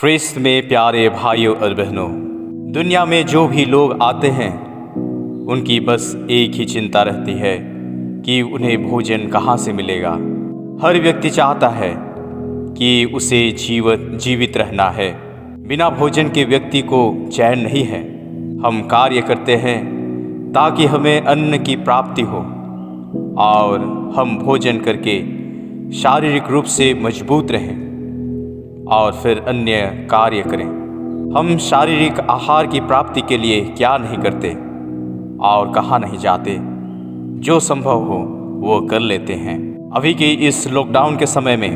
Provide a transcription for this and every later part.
ख्रिस्त में प्यारे भाइयों और बहनों, दुनिया में जो भी लोग आते हैं उनकी बस एक ही चिंता रहती है कि उन्हें भोजन कहाँ से मिलेगा। हर व्यक्ति चाहता है कि उसे जीवित रहना है। बिना भोजन के व्यक्ति को चैन नहीं है। हम कार्य करते हैं ताकि हमें अन्न की प्राप्ति हो और हम भोजन करके शारीरिक रूप से मजबूत रहें और फिर अन्य कार्य करें। हम शारीरिक आहार की प्राप्ति के लिए क्या नहीं करते और कहाँ नहीं जाते। जो संभव हो वो कर लेते हैं। अभी के इस लॉकडाउन के समय में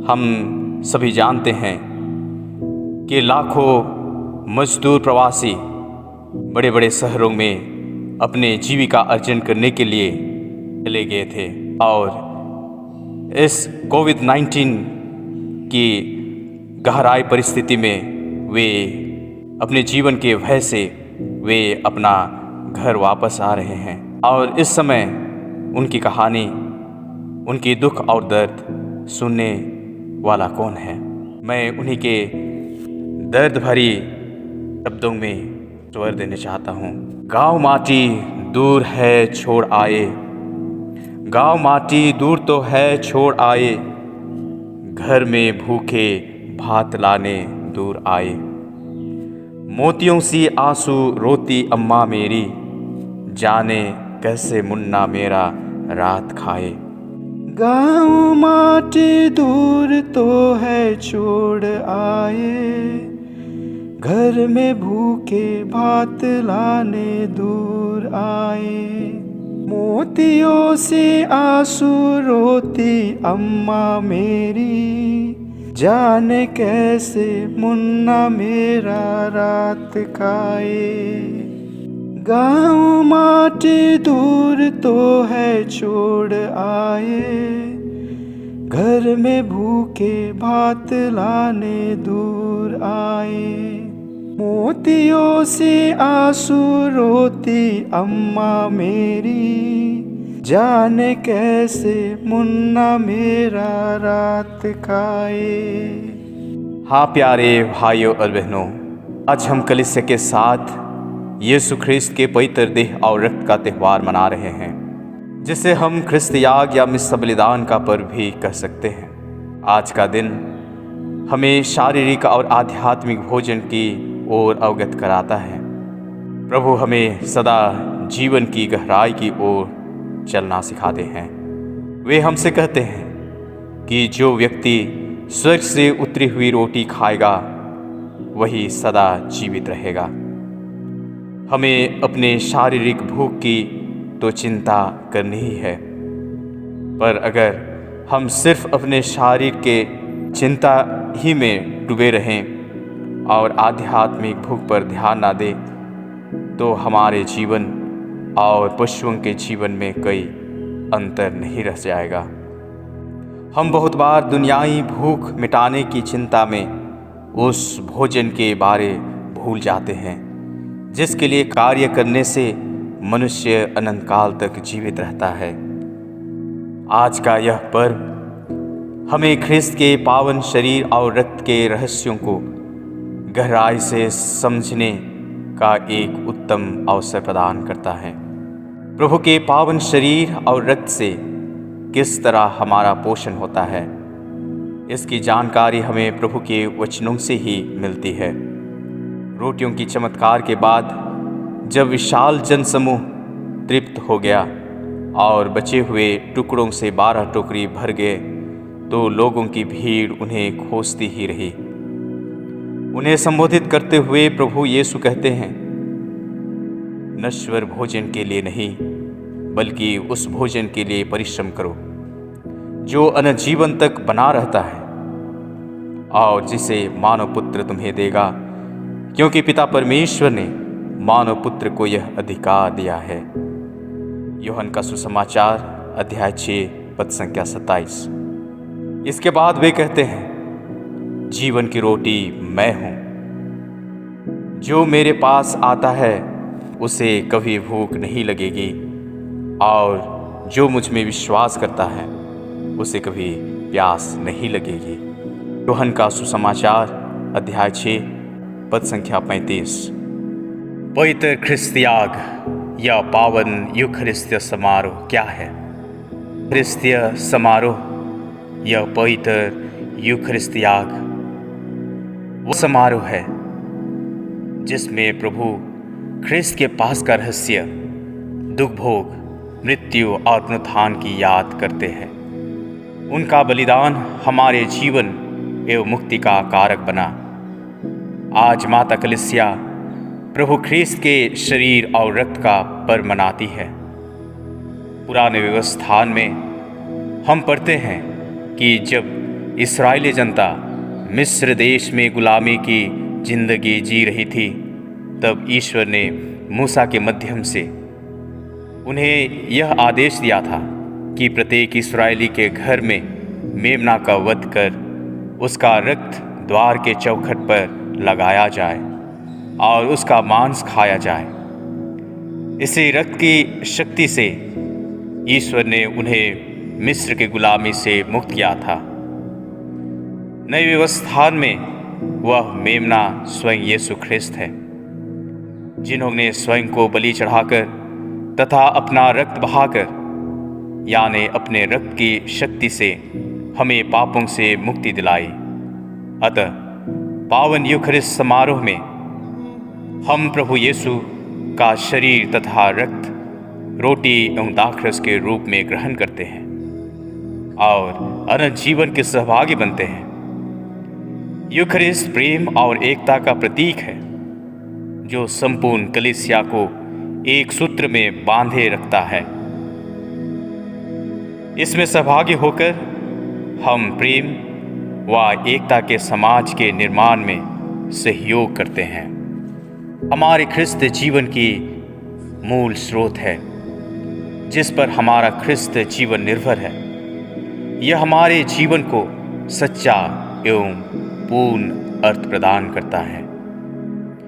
हम सभी जानते हैं कि लाखों मजदूर प्रवासी बड़े बड़े शहरों में अपने जीविका अर्जन करने के लिए चले गए थे और इस कोविड-19 की गहराई परिस्थिति में वे अपने जीवन के भय से वे अपना घर वापस आ रहे हैं। और इस समय उनकी कहानी, उनकी दुख और दर्द सुनने वाला कौन है। मैं उन्हीं के दर्द भरी शब्दों में स्वर देना चाहता हूँ। गाँव माटी दूर है छोड़ आए, गाँव माटी दूर तो है छोड़ आए, घर में भूखे भात लाने दूर आए। मोतियों सी आंसू रोती अम्मा मेरी, जाने कैसे मुन्ना मेरा रात खाए। गाँव माटी दूर तो है छोड़ आए, घर में भूखे भात लाने दूर आए। मोतियों से आंसू रोती अम्मा मेरी, जाने कैसे मुन्ना मेरा रात खाए। गाँव माटी दूर तो है छोड़ आए, घर में भूखे भात लाने दूर आए। मोतियों से आंसू रोती अम्मा मेरी, जाने कैसे मुन्ना मेरा रात खाए। हाँ प्यारे भाइयों और बहनों, आज हम कलीसिया के साथ यीशु ख्रिस्त के पवित्र देह और रक्त का त्यौहार मना रहे हैं, जिसे हम ख्रिस्त याग या मिस्सा बलिदान का पर्व भी कह सकते हैं। आज का दिन हमें शारीरिक और आध्यात्मिक भोजन की ओर अवगत कराता है। प्रभु हमें सदा जीवन की गहराई की ओर चलना सिखाते हैं। वे हमसे कहते हैं कि जो व्यक्ति स्वर्ग से उतरी हुई रोटी खाएगा वही सदा जीवित रहेगा। हमें अपने शारीरिक भूख की तो चिंता करनी ही है, पर अगर हम सिर्फ अपने शरीर के चिंता ही में डूबे रहें और आध्यात्मिक भूख पर ध्यान ना दें तो हमारे जीवन और पशुओं के जीवन में कोई अंतर नहीं रह जाएगा। हम बहुत बार दुनियाई भूख मिटाने की चिंता में उस भोजन के बारे भूल जाते हैं जिसके लिए कार्य करने से मनुष्य अनंत काल तक जीवित रहता है। आज का यह पर्व हमें ख्रिस्त के पावन शरीर और रक्त के रहस्यों को गहराई से समझने का एक उत्तम अवसर प्रदान करता है। प्रभु के पावन शरीर और रक्त से किस तरह हमारा पोषण होता है, इसकी जानकारी हमें प्रभु के वचनों से ही मिलती है। रोटियों की चमत्कार के बाद जब विशाल जनसमूह तृप्त हो गया और बचे हुए टुकड़ों से 12 टोकरी भर गए तो लोगों की भीड़ उन्हें खोजती ही रही। उन्हें संबोधित करते हुए प्रभु यीशु कहते हैं, नश्वर भोजन के लिए नहीं बल्कि उस भोजन के लिए परिश्रम करो जो अनंत जीवन तक बना रहता है और जिसे मानव पुत्र तुम्हें देगा, क्योंकि पिता परमेश्वर ने मानव पुत्र को यह अधिकार दिया है। यूहन्ना का सुसमाचार अध्याय 6 पद संख्या 27। इसके बाद वे कहते हैं, जीवन की रोटी मैं हूँ, जो मेरे पास आता है उसे कभी भूख नहीं लगेगी और जो मुझ में विश्वास करता है उसे कभी प्यास नहीं लगेगी। यूहन्ना का सुसमाचार अध्याय 6 पद संख्या 35। पवित्र ख्रिस्त याग या पावन यूखरिस्तीय समारोह क्या है? ख्रिस्तीय समारोह या पवित्र यूखरिस्त याग वो समारोह है जिसमें प्रभु ख्रिस्त के पास का रहस्य, दुख भोग, मृत्यु और पुनरुत्थान की याद करते हैं। उनका बलिदान हमारे जीवन एवं मुक्ति का कारक बना। आज माता कलीसिया प्रभु ख्रिस्त के शरीर और रक्त का पर्व मनाती है। पुराने व्यवस्थान में हम पढ़ते हैं कि जब इस्राएली जनता मिस्र देश में गुलामी की जिंदगी जी रही थी, तब ईश्वर ने मूसा के माध्यम से उन्हें यह आदेश दिया था कि प्रत्येक इस्राएली के घर में मेमना का वध कर उसका रक्त द्वार के चौखट पर लगाया जाए और उसका मांस खाया जाए। इसी रक्त की शक्ति से ईश्वर ने उन्हें मिस्र के गुलामी से मुक्त किया था। नए व्यवस्थान में वह मेमना स्वयं यीशु ख्रिस्त है, जिन्होंने स्वयं को बलि चढ़ाकर तथा अपना रक्त बहाकर यानी अपने रक्त की शक्ति से हमें पापों से मुक्ति दिलाई। अतः पावन यूखरिस्त समारोह में हम प्रभु यीशु का शरीर तथा रक्त रोटी एवं दाखरस के रूप में ग्रहण करते हैं और अनंत जीवन के सहभागी बनते हैं। यूखरिस्त प्रेम और एकता का प्रतीक है जो संपूर्ण कलीसिया को एक सूत्र में बांधे रखता है। इसमें सहभागी होकर हम प्रेम व एकता के समाज के निर्माण में सहयोग करते हैं। हमारे ख्रिस्त जीवन की मूल स्रोत है जिस पर हमारा ख्रिस्त जीवन निर्भर है। यह हमारे जीवन को सच्चा एवं पूर्ण अर्थ प्रदान करता है।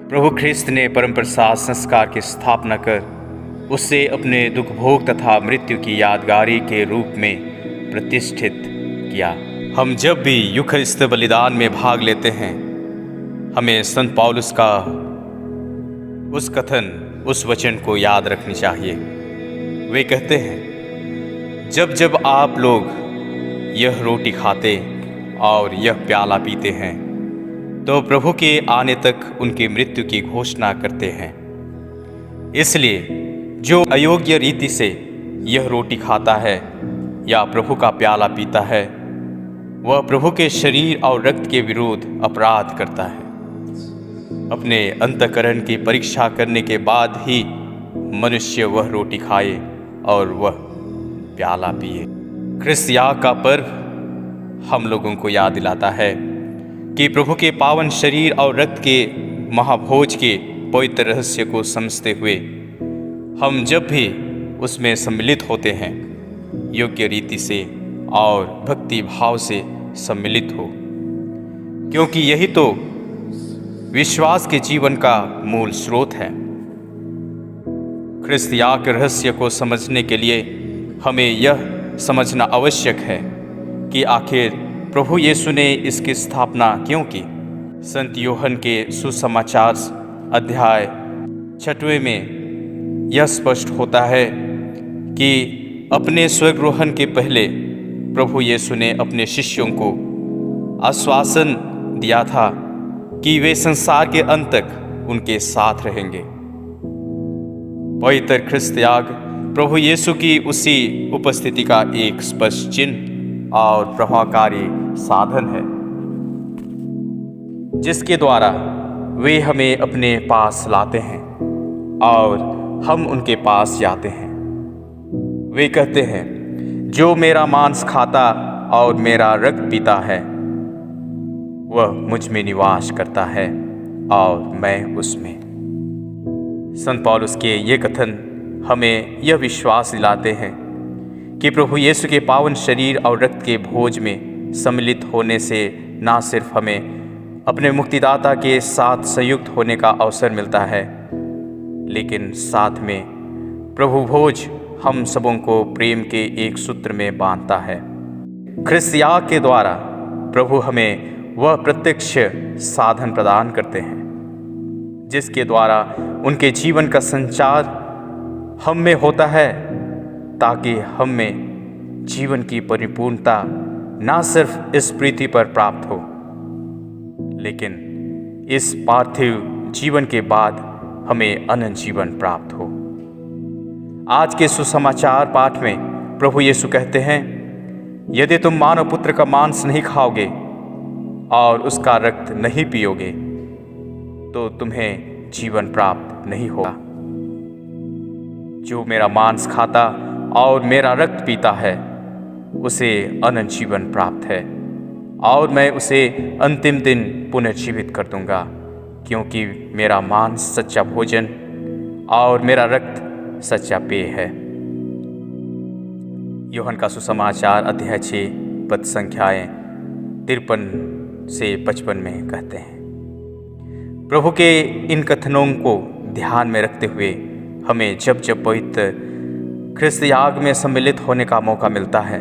प्रभु ख्रिस्त ने परम प्रसाद संस्कार की स्थापना कर उससे अपने दुख भोग तथा मृत्यु की यादगारी के रूप में प्रतिष्ठित किया। हम जब भी यूखरिस्त बलिदान में भाग लेते हैं, हमें संत पौलुस का उस कथन, उस वचन को याद रखनी चाहिए। वे कहते हैं, जब जब आप लोग यह रोटी खाते और यह प्याला पीते हैं तो प्रभु के आने तक उनकी मृत्यु की घोषणा करते हैं। इसलिए जो अयोग्य रीति से यह रोटी खाता है या प्रभु का प्याला पीता है, वह प्रभु के शरीर और रक्त के विरुद्ध अपराध करता है। अपने अंतःकरण की परीक्षा करने के बाद ही मनुष्य वह रोटी खाए और वह प्याला पिए। ख्रिस्त याग का पर्व हम लोगों को याद दिलाता है कि प्रभु के पावन शरीर और रक्त के महाभोज के पवित्र रहस्य को समझते हुए हम जब भी उसमें सम्मिलित होते हैं, योग्य रीति से और भक्ति भाव से सम्मिलित हो, क्योंकि यही तो विश्वास के जीवन का मूल स्रोत है। ख्रिस्त याग के रहस्य को समझने के लिए हमें यह समझना आवश्यक है कि आखिर प्रभु यीशु ने इसकी स्थापना क्यों की। संत यूहन्ना के सुसमाचार अध्याय 6 में यह स्पष्ट होता है कि अपने स्वर्गारोहण के पहले प्रभु यीशु ने अपने शिष्यों को आश्वासन दिया था कि वे संसार के अंत तक उनके साथ रहेंगे। पवित्र ख्रिस्त याग प्रभु यीशु की उसी उपस्थिति का एक स्पष्ट चिन्ह और प्रभावकारी साधन है जिसके द्वारा वे हमें अपने पास लाते हैं और हम उनके पास जाते हैं। वे कहते हैं, जो मेरा मांस खाता और मेरा रक्त पीता है वह मुझ में निवास करता है और मैं उसमें। संत पौलुस के ये कथन हमें यह विश्वास दिलाते हैं कि प्रभु यीशु के पावन शरीर और रक्त के भोज में सम्मिलित होने से न सिर्फ हमें अपने मुक्तिदाता के साथ संयुक्त होने का अवसर मिलता है, लेकिन साथ में प्रभु भोज हम सबों को प्रेम के एक सूत्र में बांधता है। ख्रिस्त याग के द्वारा प्रभु हमें वह प्रत्यक्ष साधन प्रदान करते हैं जिसके द्वारा उनके जीवन का संचार हम में होता है, ताकि हम में जीवन की परिपूर्णता न सिर्फ इस पृथ्वी पर प्राप्त हो, लेकिन इस पार्थिव जीवन के बाद हमें अनंत जीवन प्राप्त हो। आज के सुसमाचार पाठ में प्रभु यीशु कहते हैं, यदि तुम मानव पुत्र का मांस नहीं खाओगे और उसका रक्त नहीं पियोगे तो तुम्हें जीवन प्राप्त नहीं होगा। जो मेरा मांस खाता और मेरा रक्त पीता है उसे अनंत जीवन प्राप्त है, और मैं उसे अंतिम दिन पुनर्जीवित कर दूंगा, क्योंकि मेरा मांस सच्चा भोजन और मेरा रक्त सच्चा पेय है। यूहन्ना का सुसमाचार अध्याय 6 पद संख्याएं 53 से 55 में कहते हैं। प्रभु के इन कथनों को ध्यान में रखते हुए हमें जब जब पवित्र ख्रिस्त याग में सम्मिलित होने का मौका मिलता है,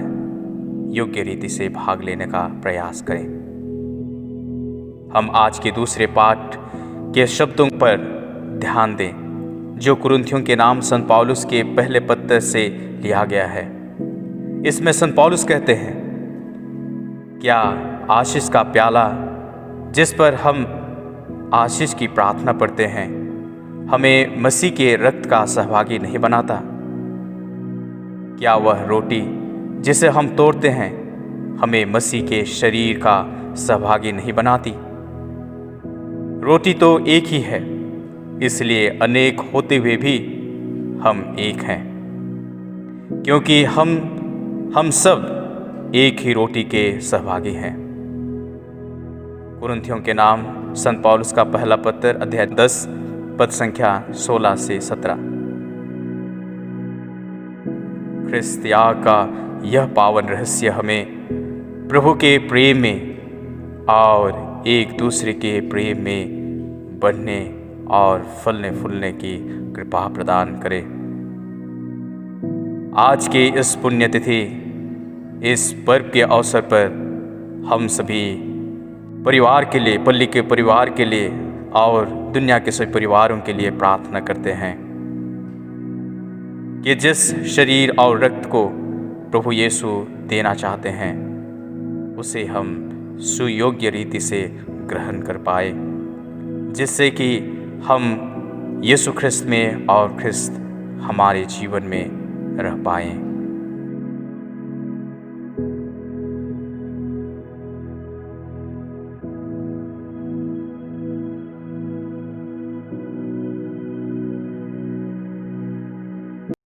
योग्य रीति से भाग लेने का प्रयास करें। हम आज के दूसरे पाठ के शब्दों पर ध्यान दें, जो कुरिन्थियों के नाम संत पौलुस के पहले पत्र से लिया गया है। इसमें संत पौलुस कहते हैं, क्या आशीष का प्याला जिस पर हम आशीष की प्रार्थना पढ़ते हैं हमें मसीह के रक्त का सहभागी नहीं बनाता? क्या वह रोटी जिसे हम तोड़ते हैं हमें मसीह के शरीर का सहभागी नहीं बनाती? रोटी तो एक ही है, इसलिए अनेक होते हुए भी हम एक हैं, क्योंकि हम सब एक ही रोटी के सहभागी हैं। कुरिन्थियों के नाम संत पौलुस का पहला पत्र अध्याय 10 पद संख्या 16 से 17। ख्रिस्त याग का यह पावन रहस्य हमें प्रभु के प्रेम में और एक दूसरे के प्रेम में बढ़ने और फलने फूलने की कृपा प्रदान करे। आज के इस पुण्यतिथि, इस पर्व के अवसर पर हम सभी परिवार के लिए, पल्ली के परिवार के लिए और दुनिया के सभी परिवारों के लिए प्रार्थना करते हैं कि जिस शरीर और रक्त को प्रभु यीशु देना चाहते हैं उसे हम सुयोग्य रीति से ग्रहण कर पाए, जिससे कि हम यीशु ख्रिस्त में और ख्रिस्त हमारे जीवन में रह पाएं।